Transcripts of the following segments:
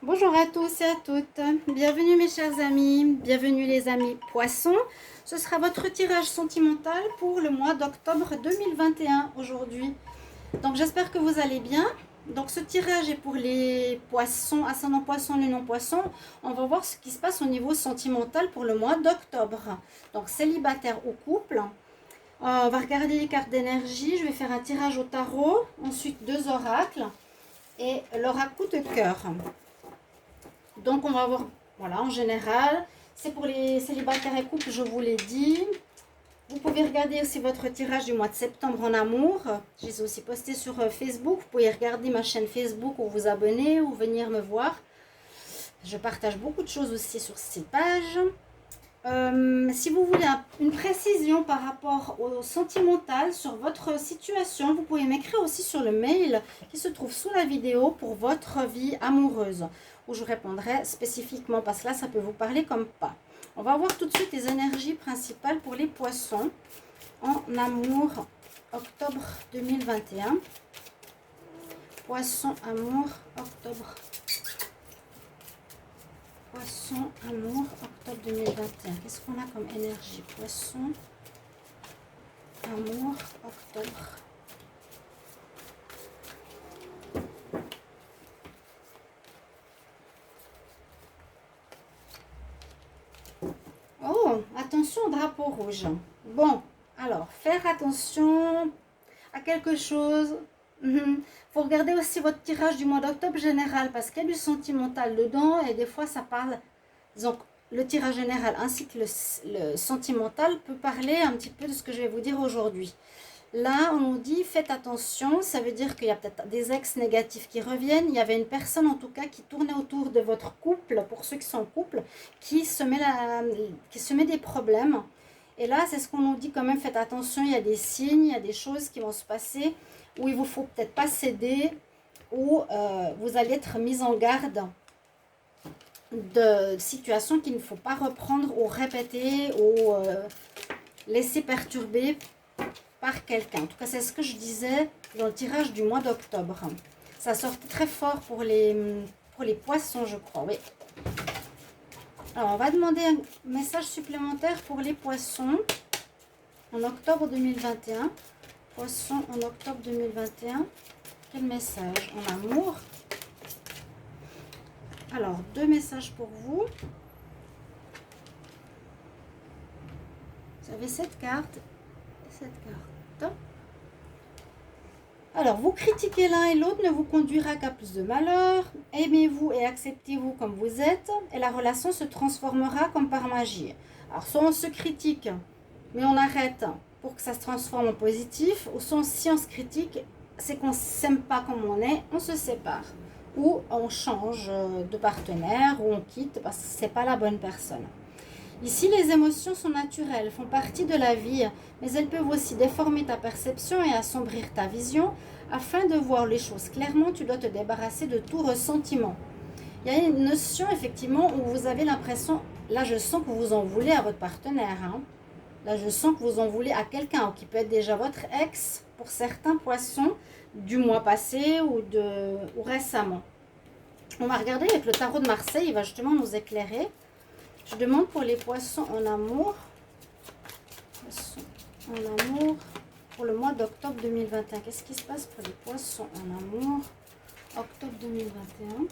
Bonjour à tous et à toutes, bienvenue mes chers amis, bienvenue les amis poissons. Ce sera votre tirage sentimental pour le mois d'octobre 2021 aujourd'hui. Donc j'espère que vous allez bien. Donc ce tirage est pour les poissons, ascendant poisson, les non poissons. On va voir ce qui se passe au niveau sentimental pour le mois d'octobre. Donc célibataire ou couple. On va regarder les cartes d'énergie. Je vais faire un tirage au tarot, ensuite deux oracles et l'oracle coup de cœur. Donc on va voir, voilà, en général, c'est pour les célibataires et couples, je vous l'ai dit. Vous pouvez regarder aussi votre tirage du mois de septembre en amour. Je les ai aussi posté sur Facebook. Vous pouvez regarder ma chaîne Facebook ou vous abonner ou venir me voir. Je partage beaucoup de choses aussi sur ces pages. Si vous voulez une précision par rapport au sentimental sur votre situation, vous pouvez m'écrire aussi sur le mail qui se trouve sous la vidéo pour votre vie amoureuse, où je répondrai spécifiquement parce que là, ça peut vous parler comme pas. On va voir tout de suite les énergies principales pour les poissons en amour octobre 2021. Poisson, amour, octobre. Poisson, amour, octobre 2021. Qu'est-ce qu'on a comme énergie? Poisson, amour, octobre. Oh, attention au drapeau rouge. Bon, alors, faire attention à quelque chose. Faut regarder aussi votre tirage du mois d'octobre général parce qu'il y a du sentimental dedans et des fois ça parle. Donc le tirage général ainsi que le sentimental peut parler un petit peu de ce que je vais vous dire aujourd'hui. Là, on nous dit faites attention, ça veut dire qu'il y a peut-être des ex négatifs qui reviennent. Il y avait une personne en tout cas qui tournait autour de votre couple, pour ceux qui sont en couple, qui se met des problèmes. Et là, c'est ce qu'on nous dit quand même, faites attention, il y a des signes, il y a des choses qui vont se passer où il ne vous faut peut-être pas céder, où vous allez être mis en garde de situations qu'il ne faut pas reprendre ou répéter ou laisser perturber par quelqu'un. En tout cas, c'est ce que je disais dans le tirage du mois d'octobre. Ça sort très fort pour les poissons, je crois, oui. Alors, on va demander un message supplémentaire pour les poissons en octobre 2021. Poissons en octobre 2021. Quel message? En amour. Alors, deux messages pour vous. Vous avez cette carte et cette carte. Alors, vous critiquez l'un et l'autre ne vous conduira qu'à plus de malheur. Aimez-vous et acceptez-vous comme vous êtes et la relation se transformera comme par magie. Alors, soit on se critique, mais on arrête pour que ça se transforme en positif, ou soit si on se critique, c'est qu'on ne s'aime pas comme on est, on se sépare. Ou on change de partenaire, ou on quitte parce que ce n'est pas la bonne personne. Ici, les émotions sont naturelles, font partie de la vie, mais elles peuvent aussi déformer ta perception et assombrir ta vision. Afin de voir les choses clairement, tu dois te débarrasser de tout ressentiment. Il y a une notion, effectivement, où vous avez l'impression, là je sens que vous en voulez à votre partenaire. Là je sens que vous en voulez à quelqu'un, qui peut être déjà votre ex, pour certains poissons, du mois passé ou récemment. On va regarder avec le tarot de Marseille, il va justement nous éclairer. Je demande pour les poissons en amour. Poissons en amour pour le mois d'octobre 2021. Qu'est-ce qui se passe pour les poissons en amour? Octobre 2021.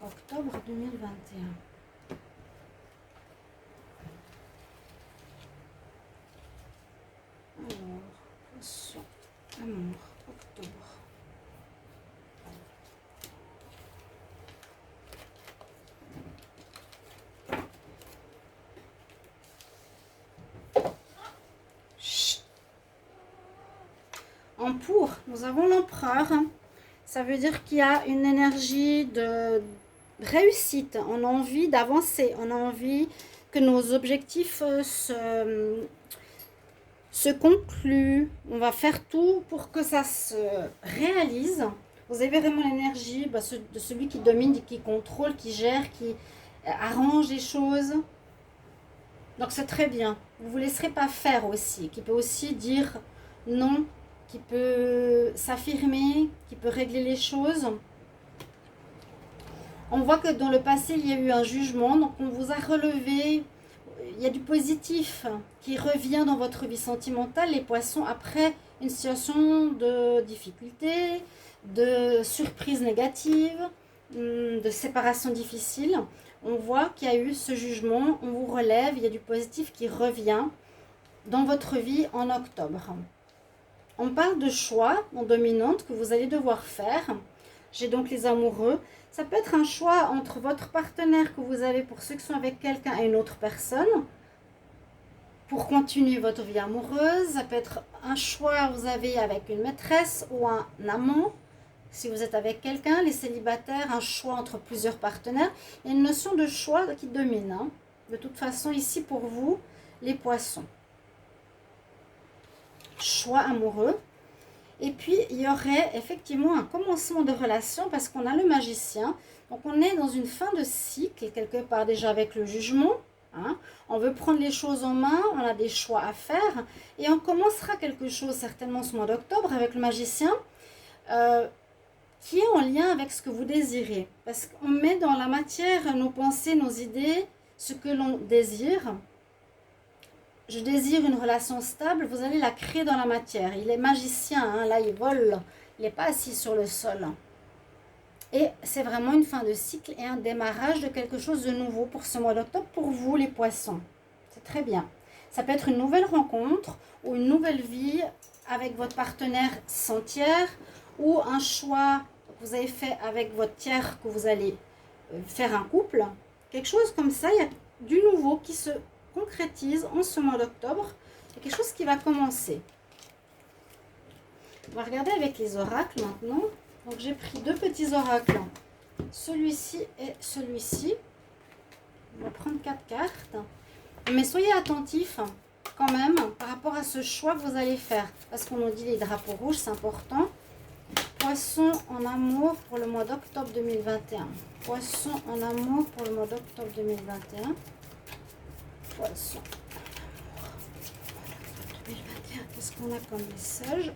Octobre 2021. Alors, poissons, amour, octobre. En pour, nous avons l'empereur. Ça veut dire qu'il y a une énergie de réussite. On a envie d'avancer. On a envie que nos objectifs se concluent. On va faire tout pour que ça se réalise. Vous avez vraiment l'énergie de celui qui domine, qui contrôle, qui gère, qui arrange les choses. Donc c'est très bien. Vous ne vous laisserez pas faire aussi. Qui peut aussi dire non, qui peut s'affirmer, qui peut régler les choses. On voit que dans le passé, il y a eu un jugement, donc on vous a relevé. Il y a du positif qui revient dans votre vie sentimentale, les poissons, après une situation de difficulté, de surprise négative, de séparation difficile. On voit qu'il y a eu ce jugement, on vous relève, il y a du positif qui revient dans votre vie en octobre. On parle de choix en dominante que vous allez devoir faire. J'ai donc les amoureux. Ça peut être un choix entre votre partenaire que vous avez pour ceux qui sont avec quelqu'un et une autre personne pour continuer votre vie amoureuse. Ça peut être un choix que vous avez avec une maîtresse ou un amant. Si vous êtes avec quelqu'un, les célibataires, un choix entre plusieurs partenaires. Il y a une notion de choix qui domine. Hein. De toute façon, ici pour vous, les poissons. Choix amoureux. Et puis, il y aurait effectivement un commencement de relation parce qu'on a le magicien. Donc, on est dans une fin de cycle, quelque part déjà avec le jugement. Hein. On veut prendre les choses en main, on a des choix à faire. Et on commencera quelque chose certainement ce mois d'octobre avec le magicien qui est en lien avec ce que vous désirez. Parce qu'on met dans la matière nos pensées, nos idées, ce que l'on désire. Je désire une relation stable, vous allez la créer dans la matière. Il est magicien, hein, là il vole, il n'est pas assis sur le sol. Et c'est vraiment une fin de cycle et un démarrage de quelque chose de nouveau pour ce mois d'octobre, pour vous les poissons. C'est très bien. Ça peut être une nouvelle rencontre ou une nouvelle vie avec votre partenaire sans tiers ou un choix que vous avez fait avec votre tiers que vous allez faire un couple. Quelque chose comme ça, il y a du nouveau qui se concrétise en ce mois d'octobre. Il y a quelque chose qui va commencer. On va regarder avec les oracles maintenant. Donc j'ai pris deux petits oracles, celui-ci et celui-ci. On va prendre 4 cartes. Mais soyez attentifs quand même par rapport à ce choix que vous allez faire. Parce qu'on nous dit les drapeaux rouges, c'est important. Poisson en amour pour le mois d'octobre 2021. Poisson en amour pour le mois d'octobre 2021. Poisson en amour 2021. Qu'est-ce qu'on a comme message?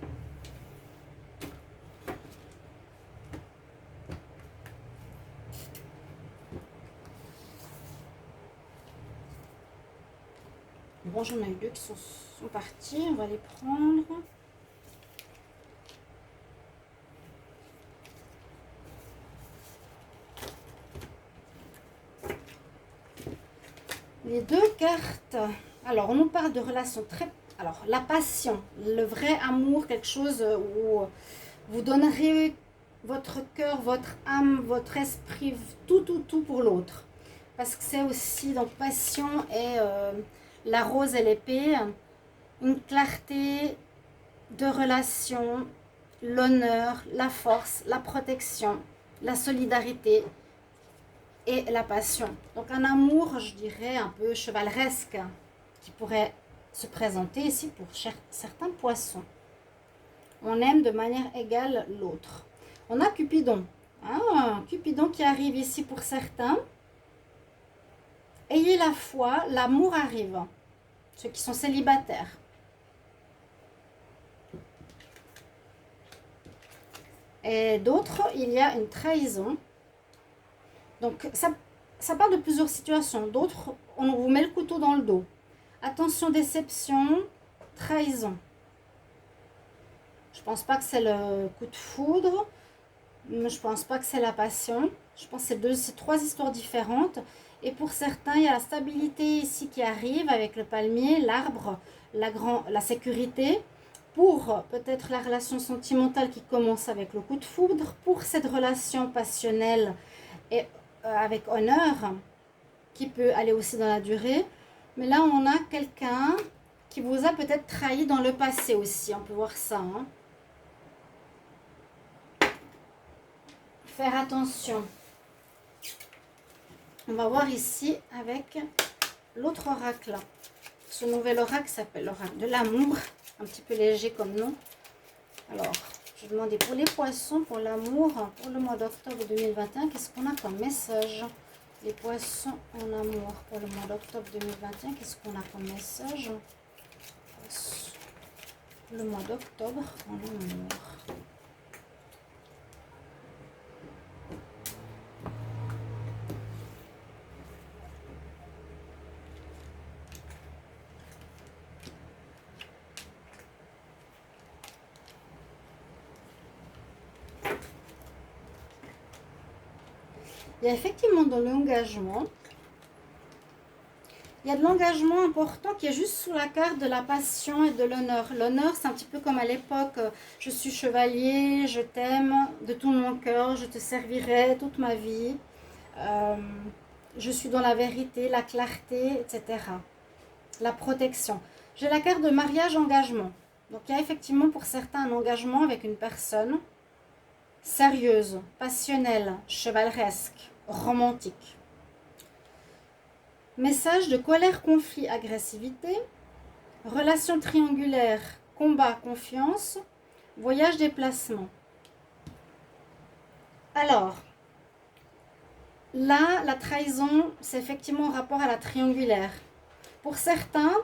Bon, j'en ai eu deux qui sont partis. On va les prendre. Les deux cartes. Alors, on nous parle de relations très... Alors, la passion, le vrai amour, quelque chose où vous donnerez votre cœur, votre âme, votre esprit, tout pour l'autre. Parce que c'est aussi, donc, passion et la rose et l'épée, une clarté de relation, l'honneur, la force, la protection, la solidarité et la passion. Donc un amour, je dirais, un peu chevaleresque qui pourrait se présenter ici pour certains poissons. On aime de manière égale l'autre. On a Cupidon. Ah, Cupidon qui arrive ici pour certains. Ayez la foi, l'amour arrive. Ceux qui sont célibataires. Et d'autres, il y a une trahison. Donc, ça parle de plusieurs situations. D'autres, on vous met le couteau dans le dos. Attention, déception, trahison. Je ne pense pas que c'est le coup de foudre. Je ne pense pas que c'est la passion. Je pense que c'est trois histoires différentes. Et pour certains, il y a la stabilité ici qui arrive avec le palmier, l'arbre, la sécurité. Pour peut-être la relation sentimentale qui commence avec le coup de foudre. Pour cette relation passionnelle et avec honneur qui peut aller aussi dans la durée. Mais là, on a quelqu'un qui vous a peut-être trahi dans le passé aussi. On peut voir ça. Hein. Faire attention. On va voir ici avec l'autre oracle. Ce nouvel oracle s'appelle l'oracle de l'amour. Un petit peu léger comme nom. Alors, je vais demander pour les poissons, pour l'amour, pour le mois d'octobre 2021, qu'est-ce qu'on a comme message? Les poissons en amour pour le mois d'octobre 2021, qu'est-ce qu'on a comme message? Le mois d'octobre en amour. Il y a effectivement de l'engagement. Il y a de l'engagement important qui est juste sous la carte de la passion et de l'honneur. L'honneur, c'est un petit peu comme à l'époque, je suis chevalier, je t'aime de tout mon cœur, je te servirai toute ma vie. Je suis dans la vérité, la clarté, etc. La protection. J'ai la carte de mariage, engagement. Donc il y a effectivement pour certains un engagement avec une personne sérieuse, passionnelle, chevaleresque, romantique. Message de colère, conflit, agressivité. Relation triangulaire, combat, confiance. Voyage, déplacement. Alors, là, la trahison, c'est effectivement en rapport à la triangulaire. Pour certains,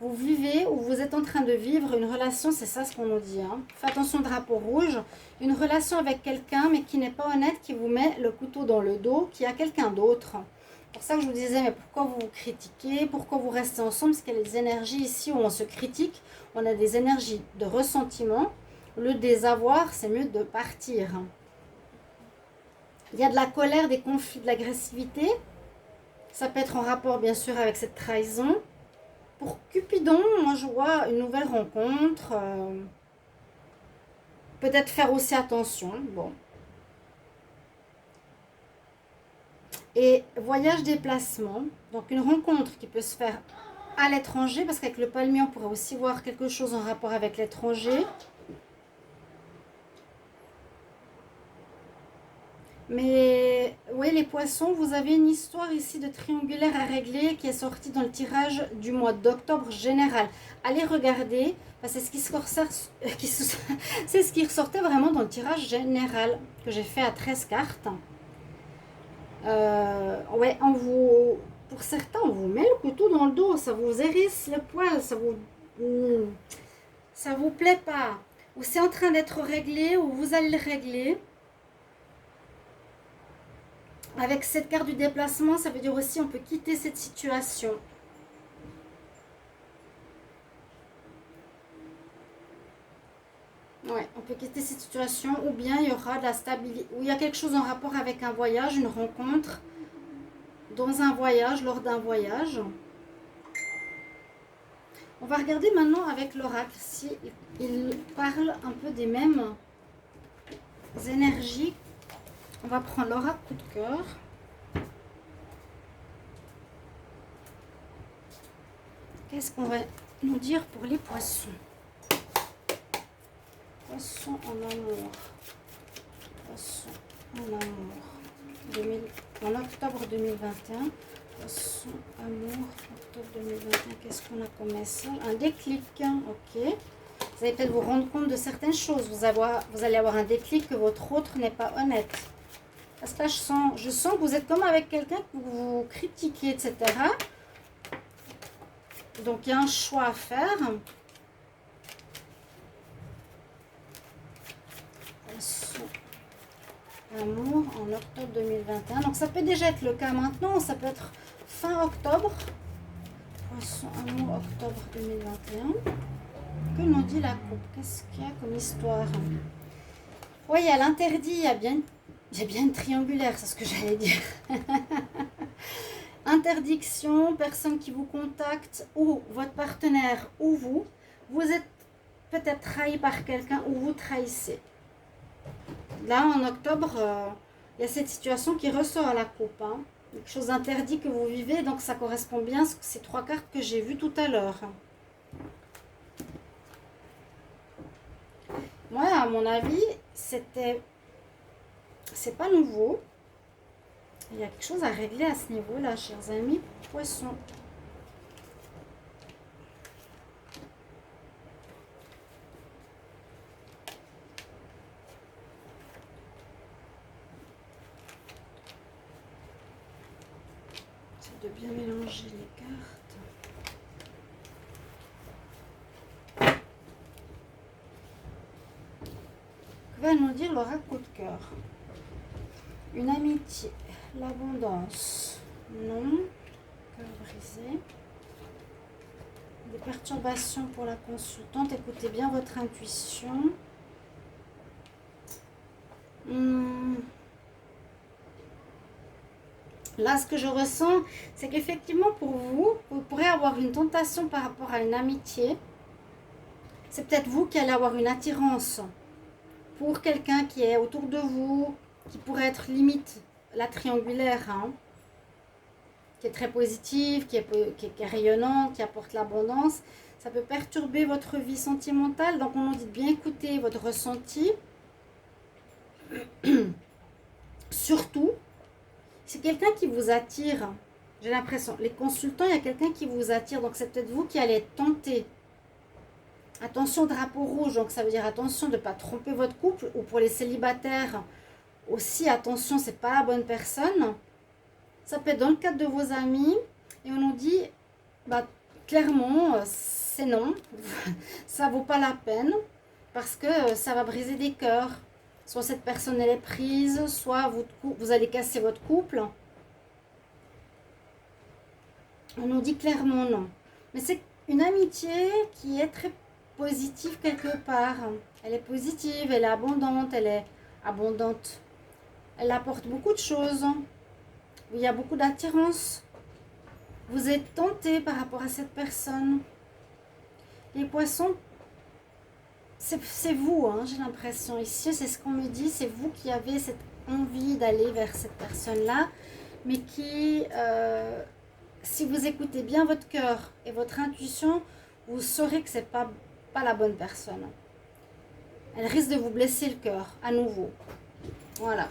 vous vivez ou vous êtes en train de vivre une relation, c'est ça ce qu'on nous dit. Hein. Faites attention, drapeau rouge. Une relation avec quelqu'un, mais qui n'est pas honnête, qui vous met le couteau dans le dos, qui a quelqu'un d'autre. C'est pour ça que je vous disais, mais pourquoi vous vous critiquez? Pourquoi vous restez ensemble? Parce qu'il y a des énergies ici où on se critique. On a des énergies de ressentiment. Au lieu de les avoir, c'est mieux de partir. Il y a de la colère, des conflits, de l'agressivité. Ça peut être en rapport, bien sûr, avec cette trahison. Pour Cupidon, moi je vois une nouvelle rencontre. Peut-être faire aussi attention. Bon. Et voyage, déplacement. Donc une rencontre qui peut se faire à l'étranger. Parce qu'avec le palmier, on pourrait aussi voir quelque chose en rapport avec l'étranger. Mais oui, les poissons, vous avez une histoire ici de triangulaire à régler qui est sortie dans le tirage du mois d'octobre général. Allez regarder, c'est ce qui c'est ce qui ressortait vraiment dans le tirage général que j'ai fait à 13 cartes. Ouais, pour certains, on vous met le couteau dans le dos, ça vous hérisse le poil, ça vous plaît pas. Ou c'est en train d'être réglé, ou vous allez le régler. Avec cette carte du déplacement, ça veut dire aussi on peut quitter cette situation. Ouais, on peut quitter cette situation ou bien il y aura de la stabilité, ou il y a quelque chose en rapport avec un voyage, une rencontre, dans un voyage, lors d'un voyage. On va regarder maintenant avec l'oracle si il parle un peu des mêmes énergies. On va prendre l'oracle coup de cœur. Qu'est-ce qu'on va nous dire pour les poissons? Poissons en amour. Poissons en amour. En octobre 2021. Poissons, amour, octobre 2021. Qu'est-ce qu'on a comme message? Un déclic. Ok. Vous allez peut-être vous rendre compte de certaines choses. Vous allez avoir un déclic que votre autre n'est pas honnête. Parce que là, je sens que vous êtes comme avec quelqu'un que vous critiquez, etc. Donc, il y a un choix à faire. Amour en octobre 2021. Donc, ça peut déjà être le cas maintenant. Ça peut être fin octobre. Poisson, amour, octobre 2021. Que nous dit la coupe? Qu'est-ce qu'il y a comme histoire? Oui, il y a l'interdit. Il y a bien une triangulaire, c'est ce que j'allais dire. Interdiction, personne qui vous contacte, ou votre partenaire, ou vous êtes peut-être trahi par quelqu'un, ou vous trahissez. Là, en octobre, il y a cette situation qui ressort à la coupe. Hein. Quelque chose d'interdit que vous vivez, donc ça correspond bien à ces trois cartes que j'ai vues tout à l'heure. Moi, à mon avis, c'est pas nouveau. Il y a quelque chose à régler à ce niveau-là, chers amis poissons. C'est de bien mélanger les cartes. Que va nous dire l'oracle coup de cœur? Une amitié, l'abondance, non, cœur brisé. Des perturbations pour la consultante, écoutez bien votre intuition. Là, ce que je ressens, c'est qu'effectivement, pour vous, vous pourrez avoir une tentation par rapport à une amitié. C'est peut-être vous qui allez avoir une attirance pour quelqu'un qui est autour de vous, qui pourrait être limite la triangulaire, hein, qui est très positive, qui est rayonnante, qui apporte l'abondance. Ça peut perturber votre vie sentimentale. Donc, on nous dit de bien écouter votre ressenti. Surtout, c'est quelqu'un qui vous attire. J'ai l'impression, les consultants, il y a quelqu'un qui vous attire. Donc, c'est peut-être vous qui allez être tenté. Attention, drapeau rouge. Donc, ça veut dire attention de ne pas tromper votre couple. Ou pour les célibataires, aussi, attention, c'est pas la bonne personne. Ça peut être dans le cadre de vos amis. Et on nous dit, bah, clairement, c'est non. Ça vaut pas la peine. Parce que ça va briser des cœurs. Soit cette personne elle est prise, soit vous allez casser votre couple. On nous dit clairement non. Mais c'est une amitié qui est très positive quelque part. Elle est positive, elle est abondante, Elle apporte beaucoup de choses. Il y a beaucoup d'attirance. Vous êtes tenté par rapport à cette personne. Les poissons, c'est vous, hein, j'ai l'impression. Ici, c'est ce qu'on me dit, c'est vous qui avez cette envie d'aller vers cette personne-là, mais qui, si vous écoutez bien votre cœur et votre intuition, vous saurez que ce n'est pas la bonne personne. Elle risque de vous blesser le cœur, à nouveau. Voilà.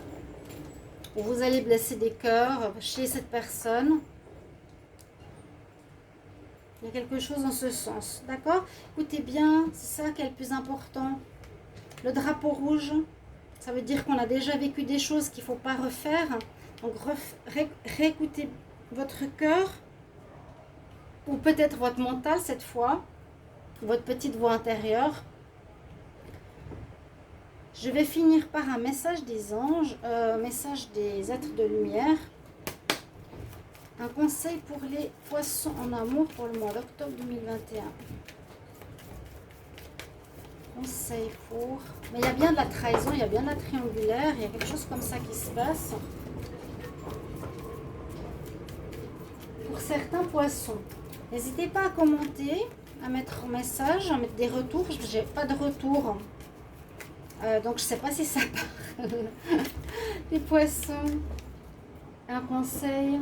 Vous allez blesser des cœurs chez cette personne. Il y a quelque chose dans ce sens, d'accord? Écoutez bien, c'est ça qui est le plus important. Le drapeau rouge, ça veut dire qu'on a déjà vécu des choses qu'il ne faut pas refaire. Donc réécoutez votre cœur, ou peut-être votre mental cette fois, votre petite voix intérieure. Je vais finir par un message des anges, message des êtres de lumière. Un conseil pour les poissons en amour pour le mois d'octobre 2021. Conseil pour... Mais il y a bien de la trahison, il y a bien de la triangulaire, il y a quelque chose comme ça qui se passe. Pour certains poissons, n'hésitez pas à commenter, à mettre un message, à mettre des retours. Je n'ai pas de retour. Donc je ne sais pas si ça part. Les poissons, un conseil...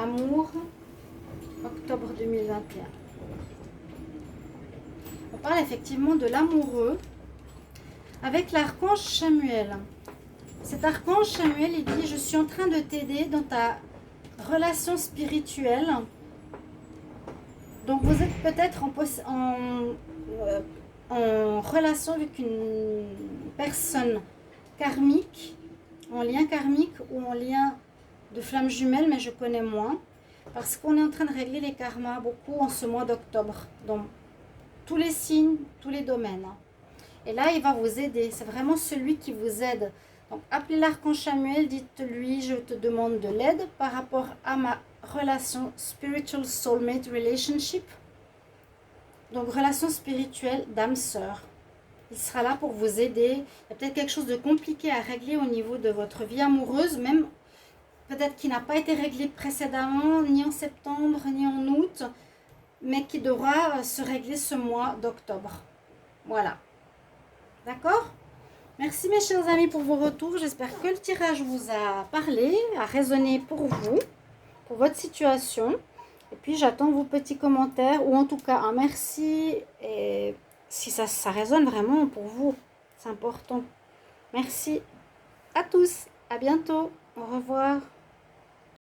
Amour, octobre 2021. On parle effectivement de l'amoureux avec l'archange Chamuel. Cet archange Chamuel, il dit: je suis en train de t'aider dans ta relation spirituelle. Donc vous êtes peut-être en relation avec une personne karmique, en lien karmique ou en lien de flammes jumelles, mais je connais moins, parce qu'on est en train de régler les karmas beaucoup en ce mois d'octobre, dans tous les signes, tous les domaines. Et là, il va vous aider, c'est vraiment celui qui vous aide. Donc, appelez l'archange Chamuel, dites-lui: je te demande de l'aide par rapport à ma relation spiritual soulmate relationship. Donc, relation spirituelle d'âme sœur. Il sera là pour vous aider. Il y a peut-être quelque chose de compliqué à régler au niveau de votre vie amoureuse, même peut-être qui n'a pas été réglé précédemment, ni en septembre, ni en août, mais qui devra se régler ce mois d'octobre. Voilà. D'accord? Merci mes chers amis pour vos retours. J'espère que le tirage vous a parlé, a résonné pour vous, pour votre situation. Et puis j'attends vos petits commentaires, ou en tout cas un merci, et si ça résonne vraiment pour vous, c'est important. Merci à tous, à bientôt, au revoir.